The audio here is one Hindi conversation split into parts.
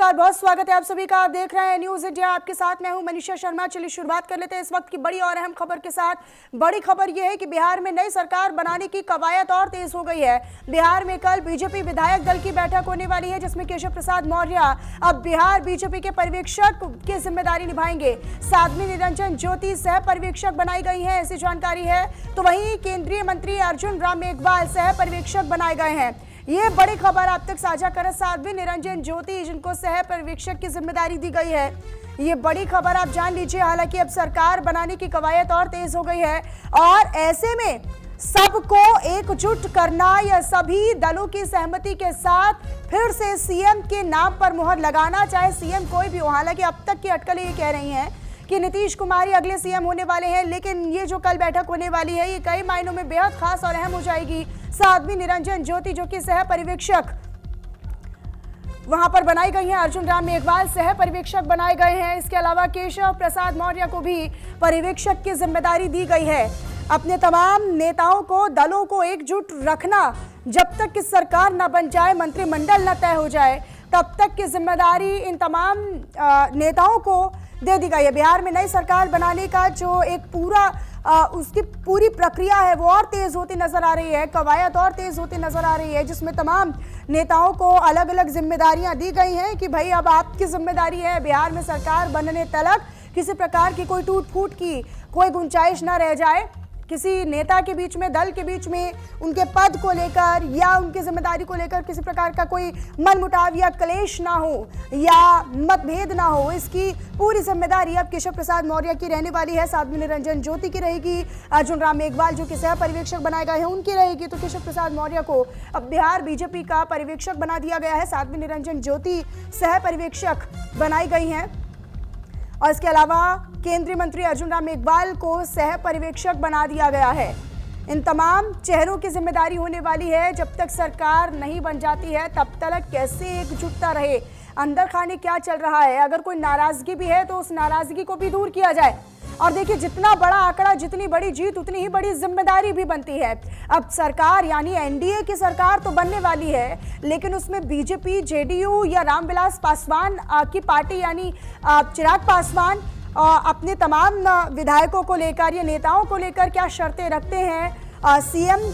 नमस्कार, बहुत स्वागत है आप सभी का। आप देख रहे हैं न्यूज इंडिया, आपके साथ मैं हूं मनीषा शर्मा। चलिए शुरुआत कर लेते हैं इस वक्त की बड़ी और अहम खबर के साथ। बड़ी खबर यह है कि बिहार में नई सरकार बनाने की कवायद और तेज हो गई है। बिहार में कल बीजेपी विधायक दल की बैठक होने वाली है, जिसमें केशव प्रसाद मौर्य अब बिहार बीजेपी के पर्यवेक्षक की जिम्मेदारी निभाएंगे। साध्वी निरंजन ज्योति सह पर्यवेक्षक बनाई गई है, ऐसी जानकारी है। तो वहीं केंद्रीय मंत्री अर्जुन राम मेघवाल सह पर्यवेक्षक बनाए गए हैं। ये बड़ी खबर आप तक साझा करें। साध्वी निरंजन ज्योति जिनको सह पर्यवेक्षक की जिम्मेदारी दी गई है, ये बड़ी खबर आप जान लीजिए। हालांकि अब सरकार बनाने की कवायद और तेज हो गई है और ऐसे में सबको एकजुट करना या सभी दलों की सहमति के साथ फिर से सीएम के नाम पर मुहर लगाना, चाहे सीएम कोई भी हो। हालांकि अब तक की अटकलें ये कह रही हैं कि नीतीश कुमार ही अगले सीएम होने वाले हैं, लेकिन ये जो कल बैठक होने वाली है ये कई मायनों में बेहद खास और अहम हो जाएगी। साध्वी निरंजन ज्योति जो कि सह पर्यवेक्षक वहां पर बनाई गई हैं, अर्जुन राम मेघवाल सह पर्यवेक्षक बनाए गए हैं। इसके अलावा केशव प्रसाद मौर्य को भी पर्यवेक्षक की जिम्मेदारी दी गई है। अपने तमाम नेताओं को, दलों को एकजुट रखना, जब तक कि सरकार न बन जाए, मंत्रिमंडल न तय हो जाए, तब तक की जिम्मेदारी इन तमाम नेताओं को दे दी गई है। बिहार में नई सरकार बनाने का जो एक उसकी पूरी प्रक्रिया है वो और तेज होती नजर आ रही है, कवायद और तेज होती नजर आ रही है, जिसमें तमाम नेताओं को अलग अलग जिम्मेदारियां दी गई हैं कि भाई अब आपकी जिम्मेदारी है बिहार में सरकार बनने तलक किसी प्रकार की कोई टूट फूट की कोई गुंजाइश न रह जाए, किसी नेता के बीच में, दल के बीच में उनके पद को लेकर या उनकी जिम्मेदारी को लेकर किसी प्रकार का कोई मनमुटाव या क्लेश ना हो या मतभेद ना हो। इसकी पूरी जिम्मेदारी अब केशव प्रसाद मौर्य की रहने वाली है। साध्वी निरंजन ज्योति की रहेगी, अर्जुन राम मेघवाल जो कि सह पर्यवेक्षक बनाए गए हैं उनकी रहेगी। तो केशव प्रसाद मौर्य को अब बिहार बीजेपी का पर्यवेक्षक बना दिया गया है। साध्वी निरंजन ज्योति सह पर्यवेक्षक बनाई गई हैं और इसके अलावा केंद्रीय मंत्री अर्जुन राम मेघवाल को सह पर्यवेक्षक बना दिया गया है। इन तमाम चेहरों की जिम्मेदारी होने वाली है। जब तक सरकार नहीं बन जाती है तब तक कैसे एकजुटता रहे, अंदर खाने क्या चल रहा है, अगर कोई नाराजगी भी है तो उस नाराजगी को भी दूर किया जाए। और देखिए, जितना बड़ा आंकड़ा, जितनी बड़ी जीत, उतनी ही बड़ी जिम्मेदारी भी बनती है। अब सरकार यानी एनडीए की सरकार तो बनने वाली है, लेकिन उसमें बीजेपी, जेडीयू या रामविलास पासवान की पार्टी यानी चिराग पासवान अपने तमाम विधायकों को लेकर या नेताओं को लेकर क्या शर्तें रखते हैं, सीएम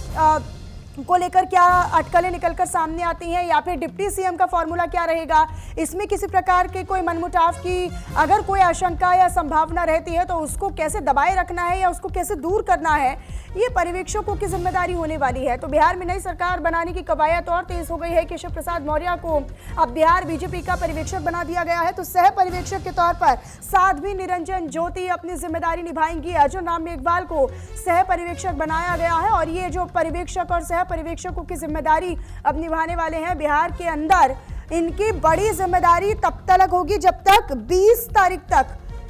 को लेकर क्या अटकलें निकलकर सामने आती हैं, या फिर डिप्टी सीएम का फॉर्मूला क्या रहेगा, इसमें किसी प्रकार के कोई मनमुटाव की अगर कोई आशंका या संभावना रहती है तो उसको कैसे दबाए रखना है या उसको कैसे दूर करना है, ये पर्यवेक्षकों की जिम्मेदारी होने वाली है। तो बिहार में नई सरकार बनाने की कवायद और तेज हो गई है। केशव प्रसाद मौर्य को अब बिहार बीजेपी का पर्यवेक्षक बना दिया गया है। तो सह पर्यवेक्षक के तौर पर साध्वी निरंजन ज्योति अपनी जिम्मेदारी निभाएंगी। अर्जुन राम मेघवाल को सह पर्यवेक्षक बनाया गया है और ये जो पर्यवेक्षक और सह पर्यवेक्षकों की जिम्मेदारी अब निभाने वाले हैं बिहार के अंदर, इनकी बड़ी जिम्मेदारी तब तक होगी जब तक 20 तारीख तक,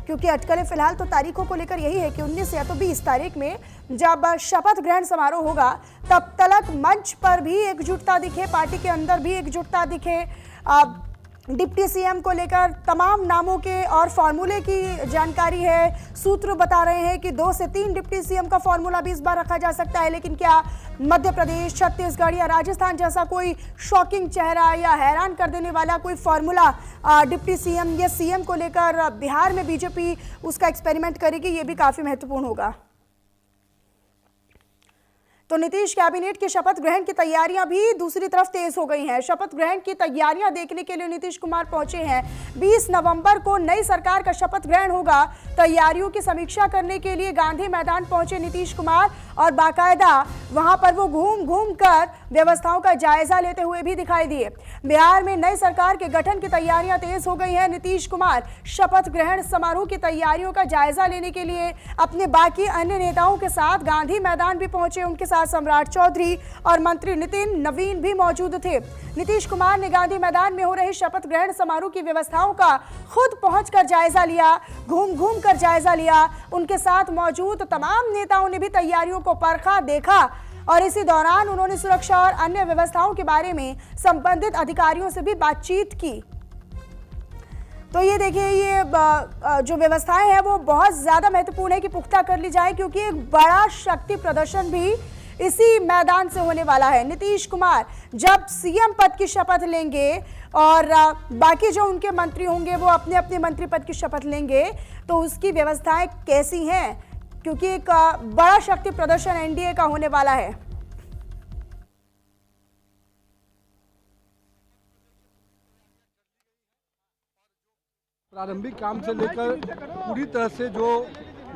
क्योंकि अटकलें फिलहाल तो तारीखों को लेकर यही है कि 19 या तो 20 तारीख में जब शपथ ग्रहण समारोह होगा तब तक मंच पर भी एकजुटता दिखे, पार्टी के अंदर भी एकजुटता दिखे। डिप्टी सीएम को लेकर तमाम नामों के और फॉर्मूले की जानकारी है। सूत्र बता रहे हैं कि 2 से 3 डिप्टी सीएम का फॉर्मूला भी इस बार रखा जा सकता है, लेकिन क्या मध्य प्रदेश, छत्तीसगढ़ या राजस्थान जैसा कोई शॉकिंग चेहरा या हैरान कर देने वाला कोई फॉर्मूला डिप्टी सीएम या सीएम को लेकर बिहार में बीजेपी उसका एक्सपेरिमेंट करेगी, ये भी काफी महत्वपूर्ण होगा। तो नीतीश कैबिनेट की शपथ ग्रहण की तैयारियां भी दूसरी तरफ तेज हो गई हैं। शपथ ग्रहण की तैयारियां देखने के लिए नीतीश कुमार पहुंचे हैं। 20 नवंबर को नई सरकार का शपथ ग्रहण होगा। तैयारियों की समीक्षा करने के लिए गांधी मैदान पहुंचे नीतीश कुमार और बाकायदा वहां पर वो घूम घूम कर व्यवस्थाओं का जायजा लेते हुए भी दिखाई दिए। बिहार में नई सरकार के गठन की तैयारियां तेज हो गई हैं। नीतीश कुमार शपथ ग्रहण समारोह की तैयारियों का जायजा लेने के लिए अपने बाकी अन्य नेताओं के साथ गांधी मैदान भी पहुंचे। उनके साथ सम्राट चौधरी और मंत्री नितिन नवीन भी मौजूद थे। नीतीश कुमार ने गांधी मैदान में हो रहे शपथ ग्रहण समारोह की व्यवस्थाओं का खुद पहुंचकर जायजा लिया, घूम घूम कर जायजा लिया। उनके साथ मौजूद तमाम नेताओं ने भी तैयारियों को परखा, देखा और इसी दौरान उन्होंने सुरक्षा और अन्य व्यवस्थाओं के बारे में संबंधित अधिकारियों से भी बातचीत की। तो ये देखिए, ये जो व्यवस्थाएं हैं वो बहुत ज्यादा महत्वपूर्ण है कि पुख्ता कर ली जाए, क्योंकि एक बड़ा शक्ति प्रदर्शन भी इसी मैदान से होने वाला है। नीतीश कुमार जब सीएम पद की शपथ लेंगे और बाकी जो उनके मंत्री होंगे वो अपने अपने मंत्री पद की शपथ लेंगे, तो उसकी व्यवस्थाएं कैसी हैं, क्योंकि एक बड़ा शक्ति प्रदर्शन एनडीए का होने वाला है। प्रारंभिक काम से लेकर पूरी तरह से जो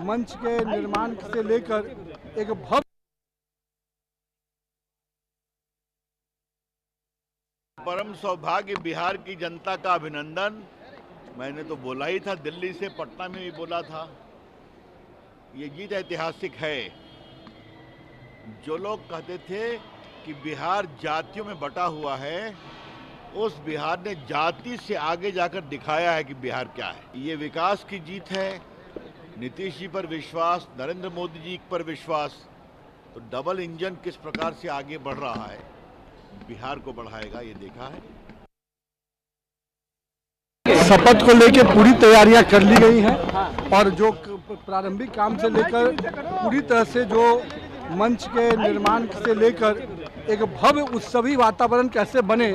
मंच के निर्माण से लेकर एक भव्य परम सौभाग्य, बिहार की जनता का अभिनंदन। मैंने तो बोला ही था, दिल्ली से पटना में भी बोला था, ये जीत ऐतिहासिक है। जो लोग कहते थे कि बिहार जातियों में बटा हुआ है, उस बिहार ने जाति से आगे जाकर दिखाया है कि बिहार क्या है। ये विकास की जीत है। नीतीश जी पर विश्वास, नरेंद्र मोदी जी पर विश्वास, तो डबल इंजन किस प्रकार से आगे बढ़ रहा है, बिहार को बढ़ाएगा, ये देखा है। शपथ को लेकर पूरी तैयारियां कर ली गई हैं और जो प्रारंभिक काम से लेकर पूरी तरह से जो मंच के निर्माण से लेकर एक भव्य उत्सवी वातावरण कैसे बने,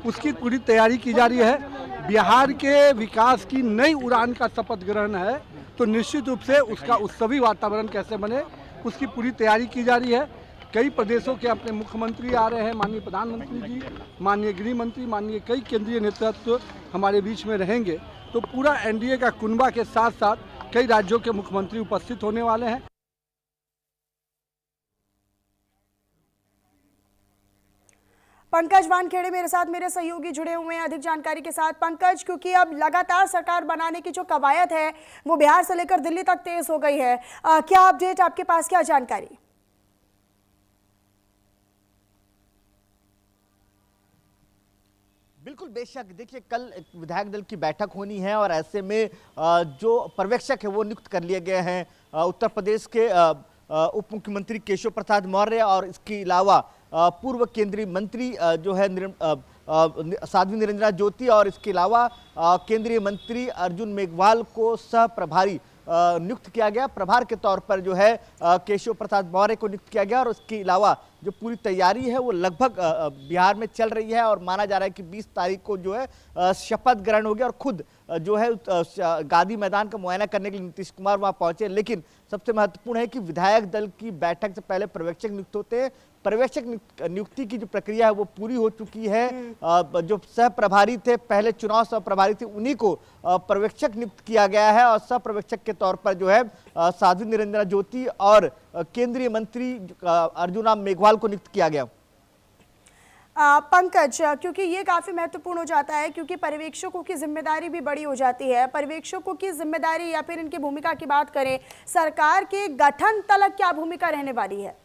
उसकी पूरी तैयारी की जा रही है। बिहार के विकास की नई उड़ान का शपथ ग्रहण है, तो निश्चित रूप से उसका उत्सवी वातावरण कैसे बने, उसकी पूरी तैयारी की जा रही है। कई प्रदेशों के अपने मुख्यमंत्री आ रहे हैं, माननीय प्रधानमंत्री जी, माननीय गृह मंत्री, माननीय कई केंद्रीय नेतृत्व हमारे बीच में रहेंगे। तो पूरा एनडीए का कुनबा के साथ साथ कई राज्यों के मुख्यमंत्री उपस्थित होने वाले हैं। पंकज वानखेड़े मेरे साथ, मेरे सहयोगी जुड़े हुए हैं अधिक जानकारी के साथ। पंकज, क्योंकि अब लगातार सरकार बनाने की जो कवायद है वो बिहार से लेकर दिल्ली तक तेज हो गई है, क्या अपडेट आपके पास, क्या जानकारी? बिल्कुल, बेशक। देखिए, कल विधायक दल की बैठक होनी है और ऐसे में जो पर्यवेक्षक है वो नियुक्त कर लिए गए हैं। उत्तर प्रदेश के उप मुख्यमंत्री केशव प्रसाद मौर्य और इसके अलावा पूर्व केंद्रीय मंत्री जो है साध्वी निरंजना ज्योति और इसके अलावा केंद्रीय मंत्री अर्जुन मेघवाल को सह प्रभारी नियुक्त किया गया। प्रभार के तौर पर जो है केशव प्रसाद मौर्य को नियुक्त किया गया और उसके अलावा जो पूरी तैयारी है वो लगभग बिहार में चल रही है और माना जा रहा है कि 20 तारीख को जो है शपथ ग्रहण हो गया और खुद जो है गांधी मैदान का मुआयना करने के लिए नीतीश कुमार वहां पहुंचे। लेकिन सबसे महत्वपूर्ण है कि विधायक दल की बैठक से पहले पर्यवेक्षक नियुक्त होते हैं। पर्यवेक्षक नियुक्ति की जो प्रक्रिया है वो पूरी हो चुकी है। जो सह प्रभारी थे, पहले चुनाव सह प्रभारी थे, उन्हीं को पर्यवेक्षक नियुक्त किया गया है और सह पर्यवेक्षक के तौर पर जो है साध्वी निरंजना ज्योति और केंद्रीय मंत्री अर्जुन राम मेघवाल को नियुक्त किया गया। पंकज, क्योंकि ये काफी महत्वपूर्ण हो जाता है, क्योंकि पर्यवेक्षकों की जिम्मेदारी भी बड़ी हो जाती है। पर्यवेक्षकों की जिम्मेदारी या फिर इनकी भूमिका की बात करें, सरकार के गठन तलक क्या भूमिका रहने वाली है?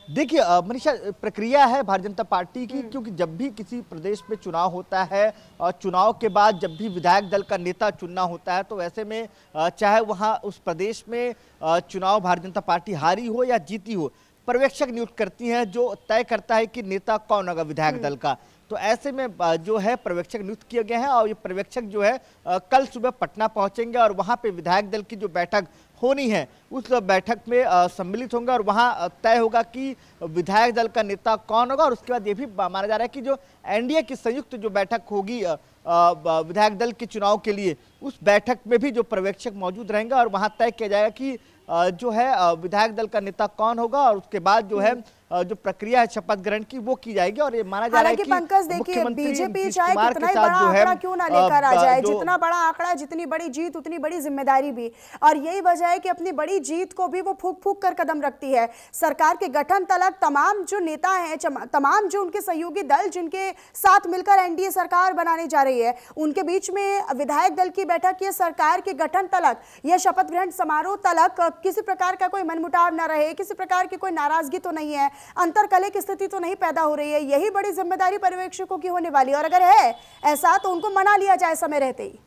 देखिए मनीषा, प्रक्रिया है भारतीय जनता पार्टी की, क्योंकि जब भी किसी प्रदेश में चुनाव होता है और चुनाव के बाद जब भी विधायक दल का नेता चुनना होता है, तो ऐसे में चाहे वहां उस प्रदेश में चुनाव भारतीय जनता पार्टी हारी हो या जीती हो, पर्यवेक्षक नियुक्त करती हैं जो तय करता है कि नेता कौन होगा विधायक दल का। तो ऐसे में जो है पर्यवेक्षक नियुक्त किए गए हैं और ये पर्यवेक्षक जो है कल सुबह पटना पहुंचेंगे और वहां पे विधायक दल की जो बैठक होनी है उस बैठक में सम्मिलित होंगे और वहां तय होगा कि विधायक दल का नेता कौन होगा। और उसके बाद ये भी माना जा रहा है कि जो एनडीए की संयुक्त जो बैठक होगी विधायक दल के चुनाव के लिए, उस बैठक में भी जो पर्यवेक्षक मौजूद रहेंगे और वहां तय किया जाएगा कि जो है विधायक दल का नेता कौन होगा और उसके बाद जो है जो प्रक्रिया है शपथ ग्रहण की वो की जाएगी। और ये माना जा रहा है कि पंकज, देखिए, बीजेपी चाहे कितना ही बड़ा आंकड़ा क्यों ना लेकर आ जाए, जितना बड़ा आंकड़ा, जितनी बड़ी जीत, उतनी बड़ी जिम्मेदारी भी। और यही वजह है कि अपनी बड़ी जीत को भी वो फूंक फूंक कर कदम रखती है। सरकार के गठन तलक तमाम जो नेता हैं, तमाम जो उनके सहयोगी दल जिनके साथ मिलकर एनडीए सरकार बनाने जा रही है, उनके बीच में विधायक दल की बैठक, ये सरकार के गठन तलक, यह शपथ ग्रहण समारोह तलक किसी प्रकार का कोई मनमुटाव न रहे, किसी प्रकार की कोई नाराजगी तो नहीं है, अंतरकलह की स्थिति तो नहीं पैदा हो रही है। यही बड़ी जिम्मेदारी पर्यवेक्षकों की होने वाली है और अगर है ऐसा तो उनको मना लिया जाए समय रहते ही।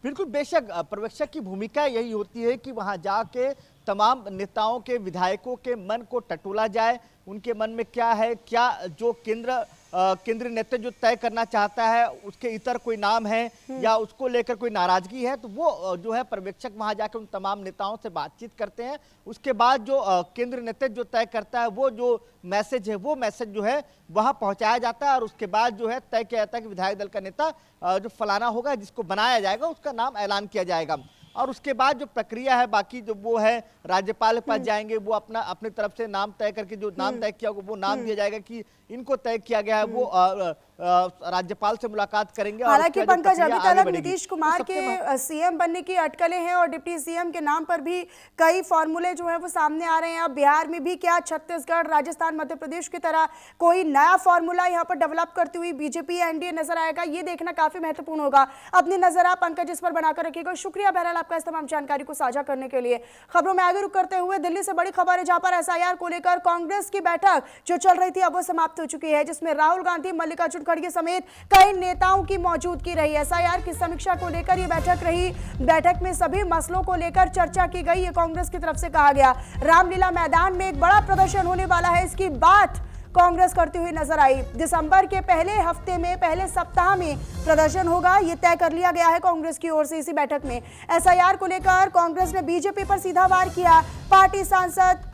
बिल्कुल, बेशक पर्यवेक्षक की भूमिका यही होती है कि वहां जाके तमाम नेताओं के, विधायकों के मन को टटोला जाए, उनके मन में क्या है, क्या जो केंद्र केंद्रीय नेतृत्व जो तय करना चाहता है उसके इतर कोई नाम है या उसको लेकर कोई नाराजगी है, तो वो जो है पर्यवेक्षक वहां जाकर उन तमाम नेताओं से बातचीत करते हैं। उसके बाद जो केंद्रीय नेतृत्व जो तय करता है वो जो मैसेज है वो मैसेज जो है वहां पहुंचाया जाता है और उसके बाद जो है तय किया जाता है कि विधायक दल का नेता जो फलाना होगा जिसको बनाया जाएगा उसका नाम ऐलान किया जाएगा। और उसके बाद जो प्रक्रिया है बाकी जो वो है राज्यपाल के पास जाएंगे, वो अपनी तरफ से नाम तय करके जो नाम तय किया होगा वो नाम दिया जाएगा कि इनको तय किया गया है, वो राज्यपाल से मुलाकात करेंगे। हालांकि पंकज अभी तक नीतीश कुमार के सीएम बनने की अटकलें हैं और डिप्टी सीएम के नाम पर भी कई फॉर्मूले जो है वो सामने आ रहे हैं। अब बिहार में भी क्या छत्तीसगढ़, राजस्थान, मध्य प्रदेश की तरह कोई नया फॉर्मूला यहाँ पर डेवलप करती हुई बीजेपी एनडीए नजर आएगा, ये देखना काफी महत्वपूर्ण होगा। अपनी नजर आप पंकज इस पर बनाकर रखिएगा। शुक्रिया बहरहाल आपका इस तमाम जानकारी को साझा करने के लिए। खबरों में आगे रुक करते हुए दिल्ली से बड़ी खबर है जहां पर एसआईआर को लेकर कांग्रेस की बैठक जो चल रही थी अब वो समाप्त हो चुकी है, जिसमें राहुल गांधी, मल्लिकार्जुन खड़गे समेत कई नेताओं की मौजूदगी रही। एसआईआर की समीक्षा को लेकर ये बैठक रही। बैठक में सभी मसलों को लेकर चर्चा की गई, ये कांग्रेस की तरफ से कहा गया। रामलीला मैदान में एक बड़ा प्रदर्शन होने वाला है, इसकी बात कांग्रेस करती हुई नजर आई। दिसंबर के पहले हफ्ते में, पहले सप्ताह में प्रदर्शन होगा, यह तय कर लिया गया है कांग्रेस की ओर से। इसी बैठक में एसआईआर को लेकर कांग्रेस ने बीजेपी पर सीधा वार किया। पार्टी सांसद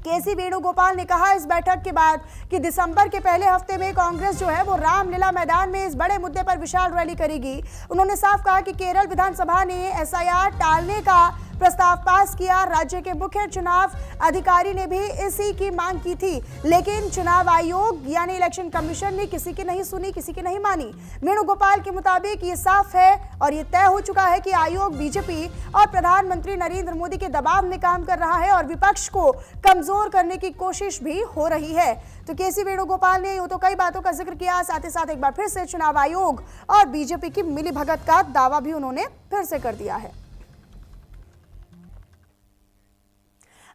केसी वेणुगोपाल ने कहा इस बैठक के बाद कि दिसंबर के पहले हफ्ते में कांग्रेस जो है वो रामलीला मैदान में इस बड़े मुद्दे पर विशाल रैली करेगी। उन्होंने साफ कहा कि केरल विधानसभा ने एसआईआर टालने का प्रस्ताव पास किया। राज्य के मुख्य चुनाव अधिकारी ने भी इसी की मांग की थी, लेकिन चुनाव आयोग यानी इलेक्शन कमीशन ने किसी की नहीं सुनी, किसी की नहीं मानी। वेणुगोपाल के मुताबिक ये साफ है और ये तय हो चुका है कि आयोग बीजेपी और प्रधानमंत्री नरेंद्र मोदी के दबाव में काम कर रहा है और विपक्ष को कमजोर करने की कोशिश भी हो रही है। तो केसी वेणुगोपाल ने यूं तो कई बातों का जिक्र किया, साथ ही साथ एक बार फिर से चुनाव आयोग और बीजेपी की मिलीभगत का दावा भी उन्होंने फिर से कर दिया है।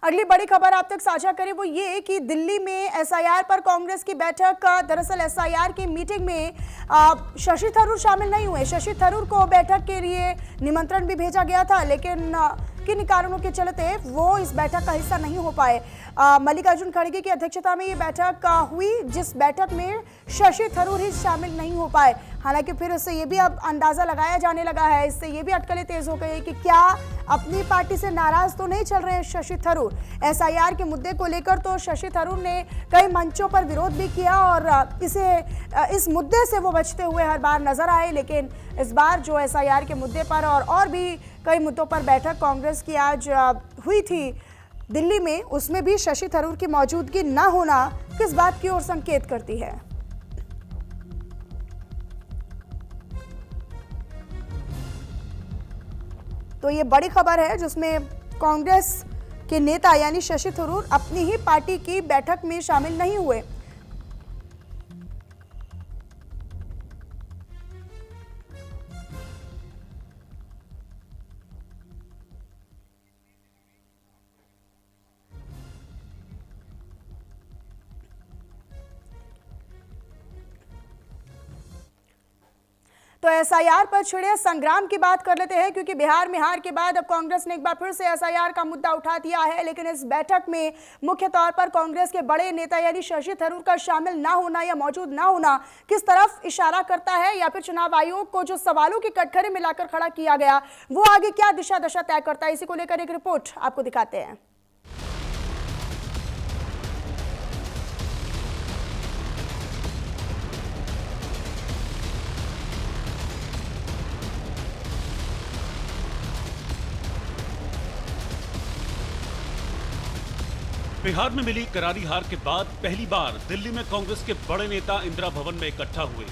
अगली बड़ी खबर आप तक साझा करें वो ये कि दिल्ली में एसआईआर पर कांग्रेस की बैठक, दरअसल एसआईआर की मीटिंग में शशि थरूर शामिल नहीं हुए। शशि थरूर को बैठक के लिए निमंत्रण भी भेजा गया था, लेकिन किन कारणों के चलते वो इस बैठक का हिस्सा नहीं हो पाए। मल्लिकार्जुन खड़गे की अध्यक्षता में ये बैठक हुई, जिस बैठक में शशि थरूर ही शामिल नहीं हो पाए। हालांकि फिर इससे ये भी अब अंदाजा लगाया जाने लगा है, इससे ये भी अटकलें तेज हो गई कि क्या अपनी पार्टी से नाराज तो नहीं चल रहे हैं शशि थरूर। एसआईआर के मुद्दे को लेकर तो शशि थरूर ने कई मंचों पर विरोध भी किया और इस मुद्दे से वो बचते हुए हर बार नजर आए, लेकिन इस बार जो एसआईआर के मुद्दे पर और भी कई मुद्दों पर बैठक कांग्रेस की आज हुई थी दिल्ली में, उसमें भी शशि थरूर की मौजूदगी न होना किस बात की ओर संकेत करती है। तो ये बड़ी खबर है जिसमें कांग्रेस के नेता यानी शशि थरूर अपनी ही पार्टी की बैठक में शामिल नहीं हुए। तो एसआईआर पर छिड़े संग्राम की बात कर लेते हैं, क्योंकि बिहार में हार के बाद अब कांग्रेस ने एक बार फिर से एसआईआर का मुद्दा उठा दिया है। लेकिन इस बैठक में मुख्य तौर पर कांग्रेस के बड़े नेता यानी शशि थरूर का शामिल ना होना या मौजूद ना होना किस तरफ इशारा करता है, या फिर चुनाव आयोग को जो सवालों की कटघरे में लाकर खड़ा किया गया वो आगे क्या दिशा दशा तय करता है, इसी को लेकर एक रिपोर्ट आपको दिखाते हैं। बिहार में मिली करारी हार के बाद पहली बार दिल्ली में कांग्रेस के बड़े नेता इंदिरा भवन में इकट्ठा हुए।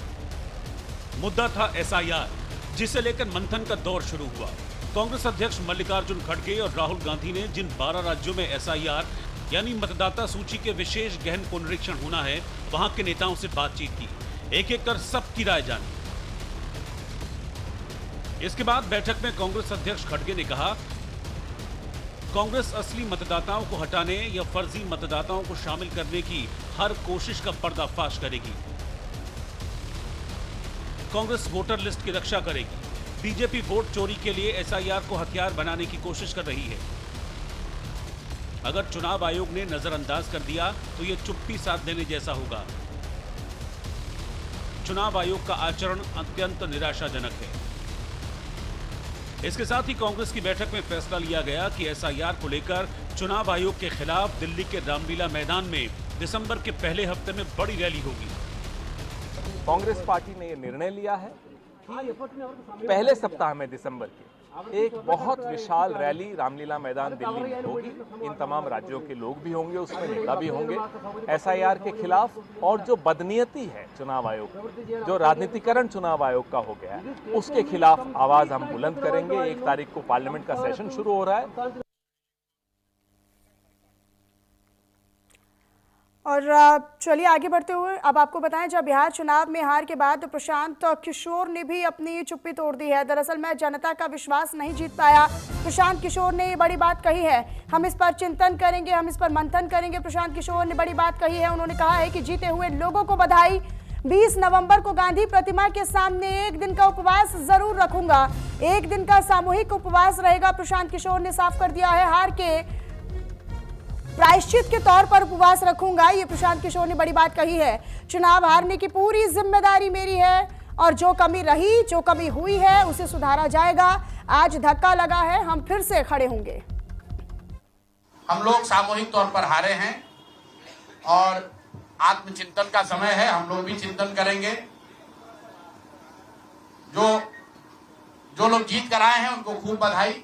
मुद्दा था एसआईआर, जिसे लेकर मंथन का दौर शुरू हुआ। कांग्रेस अध्यक्ष मल्लिकार्जुन खड़गे और राहुल गांधी ने जिन 12 राज्यों में एसआईआर यानी मतदाता सूची के विशेष गहन पुनरीक्षण होना है, वहां के नेताओं से बातचीत की, एक एक कर सबकी राय जानी। इसके बाद बैठक में कांग्रेस अध्यक्ष खड़गे ने कहा, कांग्रेस असली मतदाताओं को हटाने या फर्जी मतदाताओं को शामिल करने की हर कोशिश का पर्दाफाश करेगी। कांग्रेस वोटर लिस्ट की रक्षा करेगी। बीजेपी वोट चोरी के लिए एसआईआर को हथियार बनाने की कोशिश कर रही है। अगर चुनाव आयोग ने नजरअंदाज कर दिया तो यह चुप्पी साध देने जैसा होगा। चुनाव आयोग का आचरण अत्यंत निराशाजनक है। इसके साथ ही कांग्रेस की बैठक में फैसला लिया गया कि एसआईआर को लेकर चुनाव आयोग के खिलाफ दिल्ली के रामलीला मैदान में दिसंबर के पहले हफ्ते में बड़ी रैली होगी। कांग्रेस पार्टी ने यह निर्णय लिया है कि पहले सप्ताह में दिसंबर के एक बहुत विशाल रैली रामलीला मैदान दिल्ली में होगी। इन तमाम राज्यों के लोग भी होंगे, उसमें नेता भी होंगे। एसआईआर के खिलाफ और जो बदनीयती है चुनाव आयोग, जो राजनीतिकरण चुनाव आयोग का हो गया है, उसके खिलाफ आवाज हम बुलंद करेंगे। 1 तारीख को पार्लियामेंट का सेशन शुरू हो रहा है। और चलिए आगे बढ़ते हुए अब आपको बताएं, जब बिहार चुनाव में हार के बाद प्रशांत किशोर ने भी अपनी चुप्पी तोड़ दी है। दरअसल मैं जनता का विश्वास नहीं जीत पाया, प्रशांत किशोर ने ये बड़ी बात कही है। हम इस पर चिंतन करेंगे, हम इस पर मंथन करेंगे, प्रशांत किशोर ने बड़ी बात कही है। उन्होंने कहा है कि जीते हुए लोगों को बधाई। 20 नवंबर को गांधी प्रतिमा के सामने 1 दिन का उपवास जरूर रखूंगा। 1 दिन का सामूहिक उपवास रहेगा, प्रशांत किशोर ने साफ कर दिया है। हार के प्रायश्चित के तौर पर उपवास रखूंगा, ये प्रशांत किशोर ने बड़ी बात कही है। चुनाव हारने की पूरी जिम्मेदारी मेरी है और जो कमी रही, जो कमी हुई है उसे सुधारा जाएगा। आज धक्का लगा है, हम फिर से खड़े होंगे। हम लोग सामूहिक तौर पर हारे हैं और आत्मचिंतन का समय है। हम लोग भी चिंतन करेंगे। जो लोग जीत कर आए हैं उनको खूब बधाई।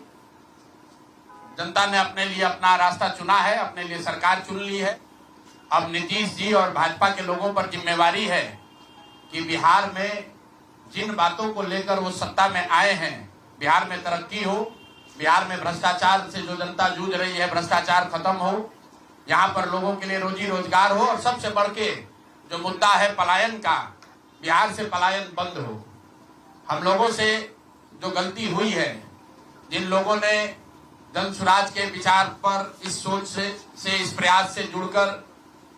जनता ने अपने लिए अपना रास्ता चुना है, अपने लिए सरकार चुन ली है। अब नीतीश जी और भाजपा के लोगों पर जिम्मेवारी है कि बिहार में जिन बातों को लेकर वो सत्ता में आए हैं, बिहार में तरक्की हो, बिहार में भ्रष्टाचार से जो जनता जूझ रही है भ्रष्टाचार खत्म हो, यहाँ पर लोगों के लिए रोजी रोजगार हो और सबसे बढ़ के जो मुद्दा है पलायन का, बिहार से पलायन बंद हो। हम लोगों से जो गलती हुई है, जिन लोगों ने जन स्वराज के विचार पर इस सोच से इस प्रयास से जुड़कर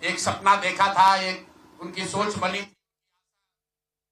एक सपना देखा था, एक उनकी सोच बनी थी।